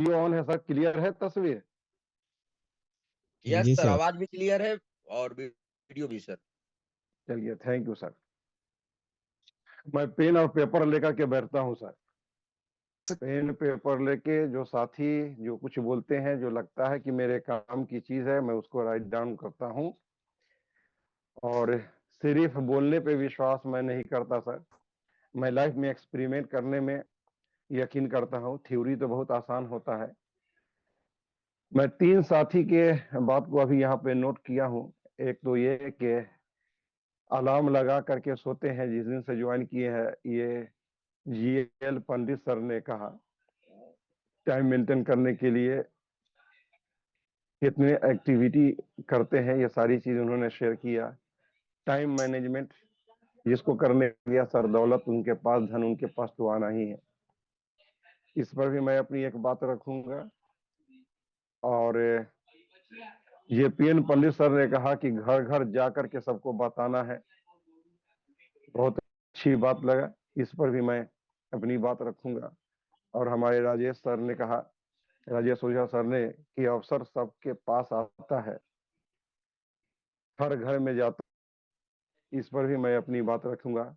Video on है sir, clear है तस्वीर? यस जी सर, सर। आवाज भी क्लियर है और वीडियो भी सर। चलिए, थैंक यू सर। मैं पेन और पेपर लेकर के बैठता हूँ सर। पेन पेपर लेके जो साथी जो कुछ बोलते हैं, जो लगता है कि मेरे काम की चीज है, मैं उसको राइट डाउन करता हूँ। और सिर्फ बोलने पे विश्वास मैं नहीं करता सर, मैं लाइफ में एक्सपेरिमेंट करने में यकीन करता हूँ। थ्योरी तो बहुत आसान होता है। मैं 3 साथी के बात को अभी यहाँ पे नोट किया हूँ। एक तो ये कि अलार्म लगा करके सोते हैं, जिस दिन से ज्वाइन किए हैं। ये जीएल पंडित सर ने कहा टाइम मेंटेन करने के लिए कितने एक्टिविटी करते हैं, ये सारी चीज उन्होंने शेयर किया। टाइम मैनेजमेंट जिसको करने दिया सर, दौलत उनके पास, धन उनके पास तो आना ही है। इस पर भी मैं अपनी एक बात रखूंगा। और ये पीएन पंडित सर ने कहा कि घर घर जाकर के सबको बताना है, बहुत अच्छी बात लगा। इस पर भी मैं अपनी बात रखूंगा। और हमारे राजेश सर ने कहा, राजेश ओझा सर ने, कि अवसर सबके पास आता है, हर घर में जाता। इस पर भी मैं अपनी बात रखूंगा।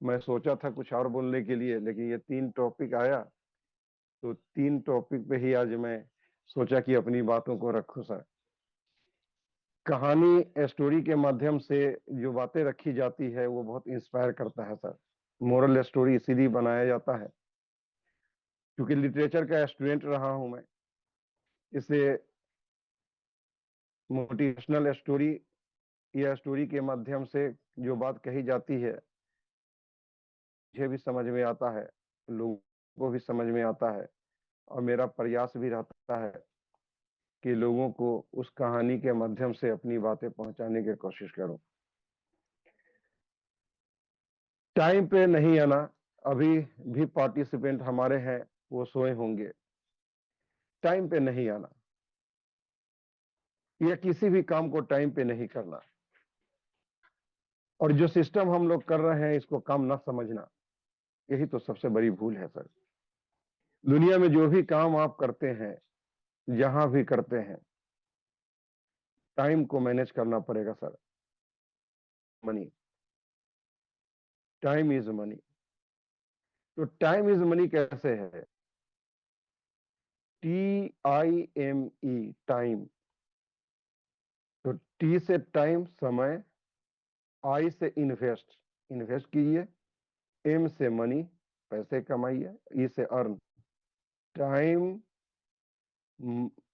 मैं सोचा था कुछ और बोलने के लिए, लेकिन ये 3 टॉपिक आया, तो 3 टॉपिक पे ही आज मैं सोचा कि अपनी बातों को रखूं सर। कहानी स्टोरी के माध्यम से जो बातें रखी जाती है वो बहुत इंस्पायर करता है सर। मोरल स्टोरी इसीलिए बनाया जाता है क्योंकि लिटरेचर का स्टूडेंट रहा हूं मैं। इसे मोटिवेशनल स्टोरी या स्टोरी के माध्यम से जो बात कही जाती है, मुझे भी समझ में आता है, लोगों को भी समझ में आता है। और मेरा प्रयास भी रहता है कि लोगों को उस कहानी के माध्यम से अपनी बातें पहुंचाने की कोशिश करूं। टाइम पे नहीं आना, अभी भी पार्टिसिपेंट हमारे हैं, वो सोए होंगे। टाइम पे नहीं आना या किसी भी काम को टाइम पे नहीं करना, और जो सिस्टम हम लोग कर रहे हैं इसको काम ना समझना, यही तो सबसे बड़ी भूल है सर। दुनिया में जो भी काम आप करते हैं, जहां भी करते हैं, टाइम को मैनेज करना पड़ेगा sir. Money, time is money. तो टाइम इज मनी कैसे है? TIME, time. तो टी से टाइम, समय। आई से इन्वेस्ट, इन्वेस्ट कीजिए। एम से मनी, पैसे कमाइए। ई से earn, time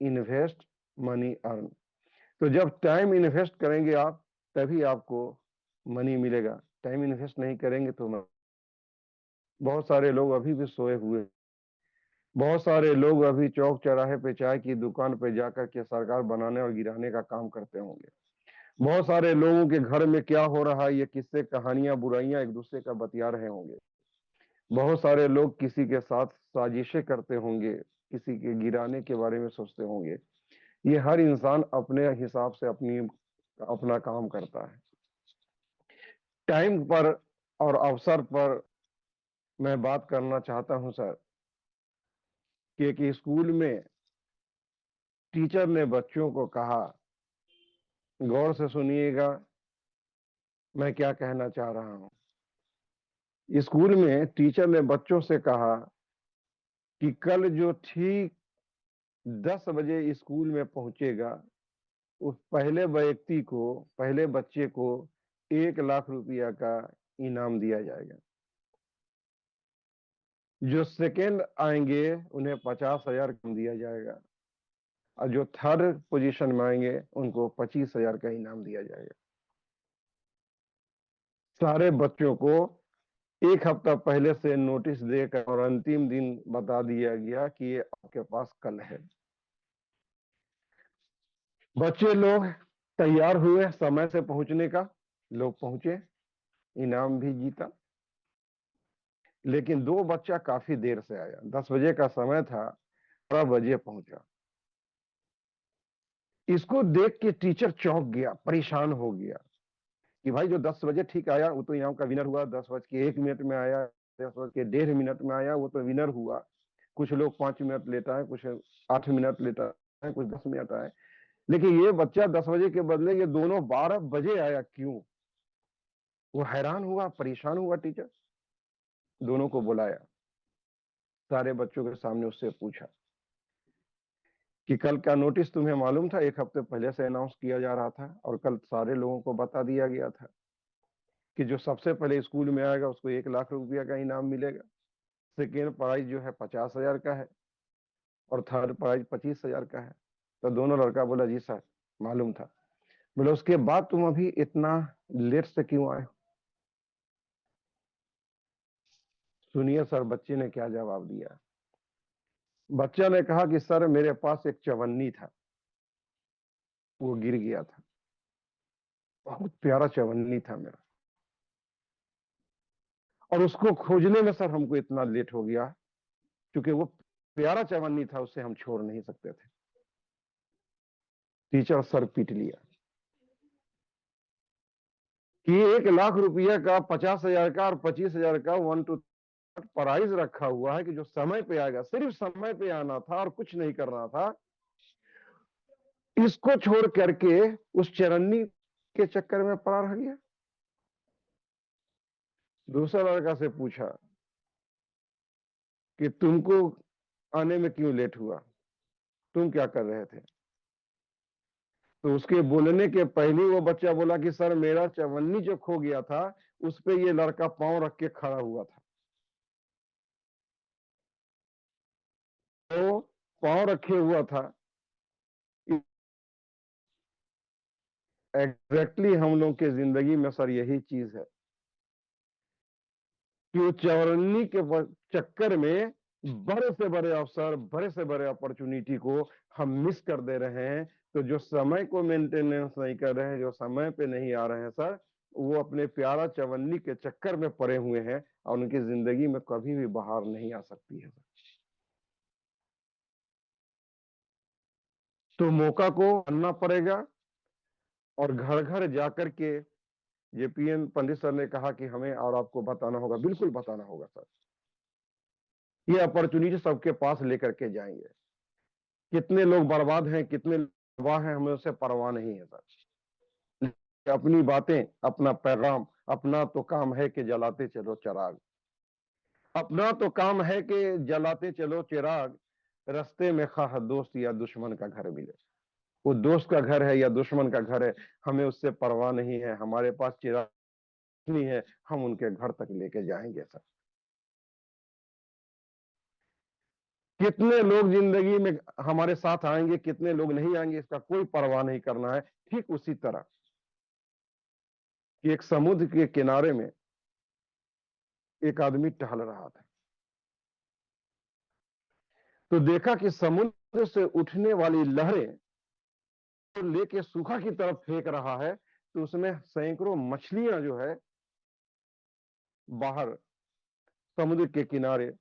invest money earn. तो जब टाइम इन्वेस्ट करेंगे आप, तभी आपको मनी मिलेगा। टाइम इन्वेस्ट नहीं करेंगे तो बहुत सारे लोग अभी भी सोए हुए, बहुत सारे लोग अभी चौक चौराहे पे चाय की दुकान पे जाकर के सरकार बनाने और गिराने का काम करते होंगे। बहुत सारे लोगों के घर में क्या हो रहा है, ये किस्से कहानियां बुराइयां एक दूसरे का बतिया रहे होंगे। बहुत सारे लोग किसी के साथ साजिशें करते होंगे, किसी के गिराने के बारे में सोचते होंगे। ये हर इंसान अपने हिसाब से अपना काम करता है। टाइम पर और अवसर पर मैं बात करना चाहता हूं सर कि स्कूल में टीचर ने बच्चों को कहा, गौर से सुनिएगा मैं क्या कहना चाह रहा हूं। स्कूल में टीचर ने बच्चों से कहा कि कल जो ठीक 10 बजे स्कूल में पहुंचेगा, उस पहले व्यक्ति को, पहले बच्चे को 1 लाख रुपया का इनाम दिया जाएगा। जो सेकेंड आएंगे उन्हें 50,000 कम दिया जाएगा, और जो थर्ड पोजीशन में आएंगे उनको 25,000 का इनाम दिया जाएगा। सारे बच्चों को 1 हफ्ता पहले से नोटिस देकर और अंतिम दिन बता दिया गया कि ये आपके पास कल है। बच्चे लोग तैयार हुए समय से पहुंचने का, लोग पहुंचे, इनाम भी जीता। लेकिन 2 बच्चा काफी देर से आया, 10 बजे का समय था, 12 बजे पहुंचा। इसको देख के टीचर चौंक गया, परेशान हो गया कि भाई जो 10 बजे ठीक आया वो तो इनाम का विनर हुआ, 10 बज के 1 मिनट में आया, 10 बज के 1.5 मिनट में आया वो तो विनर हुआ, कुछ लोग 5 मिनट लेटा है, कुछ 8 मिनट लेटा है, कुछ 10 मिनट आए। लेकिन ये बच्चा 10 बजे के बदले ये दोनों 12 बजे आया, क्यों? वो हैरान हुआ, परेशान हुआ। टीचर दोनों को बुलाया, सारे बच्चों के सामने उससे पूछा कि कल का नोटिस तुम्हें मालूम था? 1 हफ्ते पहले से अनाउंस किया जा रहा था और कल सारे लोगों को बता दिया गया था कि जो सबसे पहले स्कूल में आएगा उसको 1 लाख रुपया का इनाम मिलेगा, सेकेंड प्राइज जो है 50,000 का है और थर्ड प्राइज 25,000 का है। तो दोनों लड़का बोला जी सर मालूम था। बोले उसके बाद तुम अभी इतना लेट से क्यों आए? सुनिए सर बच्चे ने क्या जवाब दिया। बच्चा ने कहा कि सर मेरे पास एक चवन्नी था, वो गिर गया था, बहुत प्यारा चवन्नी था मेरा, और उसको खोजने में सर हमको इतना लेट हो गया, क्योंकि वो प्यारा चवन्नी था, उससे हम छोड़ नहीं सकते थे। टीचर सर पीट लिया कि 1 लाख रुपया का, 50,000 का और 25,000 का 1 to प्राइज रखा हुआ है कि जो समय पे आएगा, सिर्फ समय पे आना था और कुछ नहीं करना था। इसको छोड़ करके उस चरन्नी के चक्कर में पड़ा रह गया। दूसरा लड़का से पूछा कि तुमको आने में क्यों लेट हुआ, तुम क्या कर रहे थे? तो उसके बोलने के पहले वो बच्चा बोला कि सर मेरा चवन्नी जो खो गया था उस पे ये लड़का पांव रख के खड़ा हुआ था, तो पांव रखे हुआ था। एग्जैक्टली हम लोग के जिंदगी में सर यही चीज है कि वो चवन्नी के चक्कर में बड़े से बड़े अवसर, बड़े से बड़े अपॉर्चुनिटी को हम मिस कर दे रहे हैं। तो जो समय को मेंटेनेंस नहीं कर रहे हैं, जो समय पे नहीं आ रहे हैं सर, वो अपने प्यारा चवन्नी के चक्कर में पड़े हुए हैं और उनकी जिंदगी में कभी भी बाहर नहीं आ सकती है। तो मौका को बनना पड़ेगा और घर घर जाकर के, जेपीएन पंडित सर ने कहा कि हमें और आपको बताना होगा, बिल्कुल बताना होगा सर। ये अपॉर्चुनिटी सबके पास लेकर के जाएंगे। कितने लोग बर्बाद हैं, कितने तबाह हैं, हमें उससे परवाह नहीं है सर। अपनी बातें, अपना पैगाम, अपना तो काम है कि जलाते चलो चिराग, अपना तो काम है कि जलाते चलो चिराग, रास्ते में खाह दोस्त या दुश्मन का घर मिले। वो दोस्त का घर है या दुश्मन का घर है, हमें उससे परवाह नहीं है, हमारे पास चिराग नहीं है, हम उनके घर तक लेके जाएंगे सर। कितने लोग जिंदगी में हमारे साथ आएंगे, कितने लोग नहीं आएंगे, इसका कोई परवाह नहीं करना है। ठीक उसी तरह कि एक समुद्र के किनारे में एक आदमी टहल रहा था, तो देखा कि समुद्र से उठने वाली लहरें तो लेके सूखा की तरफ फेंक रहा है, तो उसमें सैकड़ों मछलियां जो है बाहर समुद्र के किनारे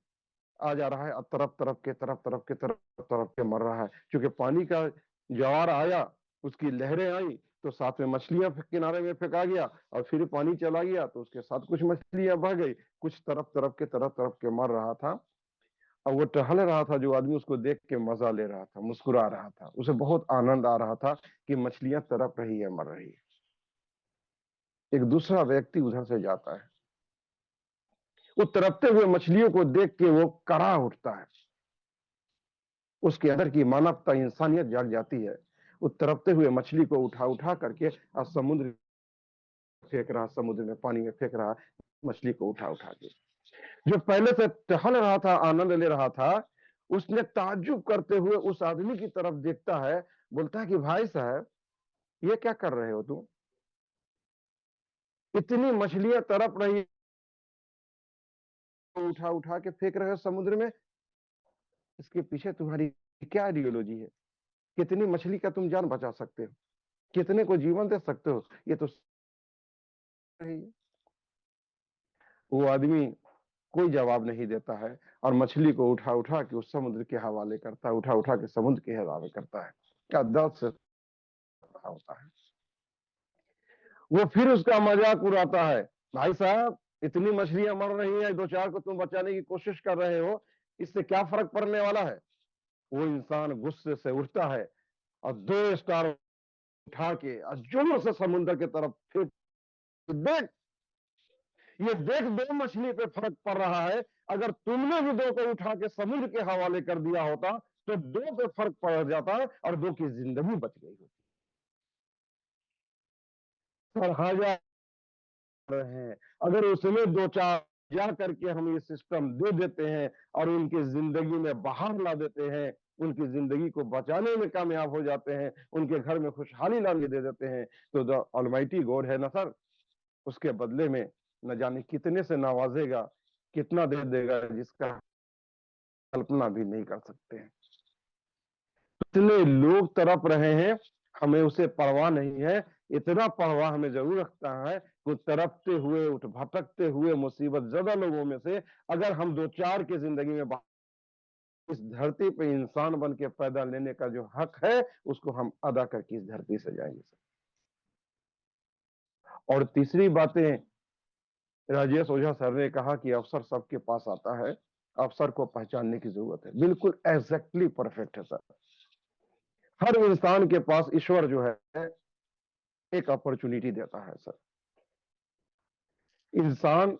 आ जा रहा है, और तरफ तरफ के तरफ तरफ के तरफ तरफ के मर रहा है। क्योंकि पानी का ज्वार आया, उसकी लहरें आई, तो साथ में मछलियां किनारे में फेंका गया, और फिर पानी चला गया तो उसके साथ कुछ मछलियां बह गई, कुछ तरफ तरफ के तरफ तरफ के मर रहा था। और वो टहल रहा था जो आदमी, उसको देख के मजा ले रहा था, मुस्कुरा रहा था, उसे बहुत आनंद आ रहा था कि मछलियां तड़प रही है, मर रही है। एक दूसरा व्यक्ति उधर से जाता है, वो तड़पते हुए मछलियों को देख के वो कड़ा उठता है, उसके अंदर की मानवता, इंसानियत जाग जाती है। वो तड़पते हुए मछली को उठा उठा करके और समुद्र फेंक रहा, समुद्र में पानी में फेंक रहा, मछली को उठा उठा के। जो पहले से टहल रहा था, आनंद ले रहा था, उसने ताज्जुब करते हुए उस आदमी की तरफ देखता है, बोलता है कि भाई साहब ये क्या कर रहे हो तुम? इतनी मछलियां तड़प रही, उठा उठा के फेंक रहे हो समुद्र में, इसके पीछे तुम्हारी क्या आइडियोलॉजी है? कितनी मछली का तुम जान बचा सकते हो, कितने को जीवन दे सकते हो? ये तो वो आदमी कोई जवाब नहीं देता है और मछली को उठा उठा के उस समुद्र के हवाले करता है, उठा उठा के समुद्र के हवाले करता है। क्या दर्द से होता है। वो फिर उसका मजाक उड़ाता है, भाई साहब इतनी मछलियां मर रही हैं, दो चार को तुम बचाने की कोशिश कर रहे हो, इससे क्या फर्क पड़ने वाला है? वो इंसान गुस्से से उठता है और 2 स्टार उठा के और जोर से समुद्र की तरफ फेंक, देख, ये देख 2 मछली पे फर्क पड़ रहा है। अगर तुमने भी 2 को उठा के समुद्र के हवाले कर दिया होता तो 2 पे फर्क पड़ जाता और 2 की जिंदगी बच गई होती। सर हजार रहे हैं, अगर उसमें 2-4 जा करके हम ये सिस्टम दे देते हैं और उनकी जिंदगी में बाहर ला देते हैं, उनकी जिंदगी को बचाने में कामयाब हो जाते हैं, उनके घर में खुशहाली लाने दे देते हैं, तो द ऑलमाइटी गॉड है ना सर, उसके बदले में न जाने कितने से नवाजेगा, कितना दे देगा, जिसका कल्पना भी नहीं कर सकते हैं। इतने लोग तड़प रहे हैं, हमें उसे परवाह नहीं है। इतना परवाह हमें जरूर रखता है कि तड़पते हुए, उठ भटकते हुए मुसीबत ज्यादा लोगों में से अगर हम 2-4 की जिंदगी में इस धरती पे इंसान बन के पैदा लेने का जो हक है उसको हम अदा करके इस धरती से जाएंगे सर। और तीसरी बातें, राजेश ओझा सर ने कहा कि अवसर सबके पास आता है, अवसर को पहचानने की जरूरत है। बिल्कुल एग्जैक्टली परफेक्ट है सर। हर इंसान के पास ईश्वर जो है एक अपॉर्चुनिटी देता है सर। इंसान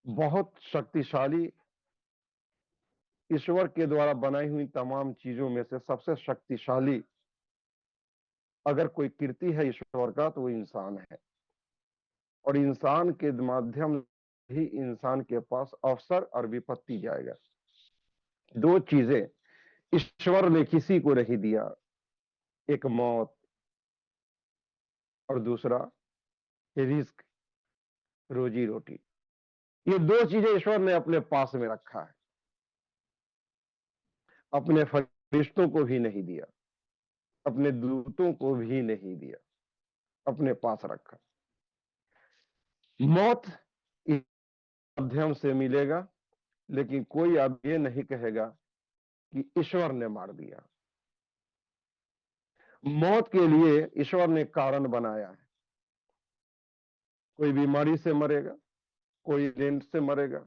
बहुत शक्तिशाली, ईश्वर के द्वारा बनाई हुई तमाम चीजों में से सबसे शक्तिशाली अगर कोई कृति है ईश्वर का तो वो इंसान है। और इंसान के माध्यम ही इंसान के पास अवसर और विपत्ति जाएगा। 2 चीजें ईश्वर ने किसी को नहीं दिया, एक मौत और दूसरा रिस्क, रोजी रोटी। ये 2 चीजें ईश्वर ने अपने पास में रखा है, अपने फरिश्तों को भी नहीं दिया, अपने दूतों को भी नहीं दिया, अपने पास रखा। मौत इस माध्यम से मिलेगा, लेकिन कोई अब ये नहीं कहेगा कि ईश्वर ने मार दिया। मौत के लिए ईश्वर ने कारण बनाया है। कोई बीमारी से मरेगा, कोई रेंट से मरेगा,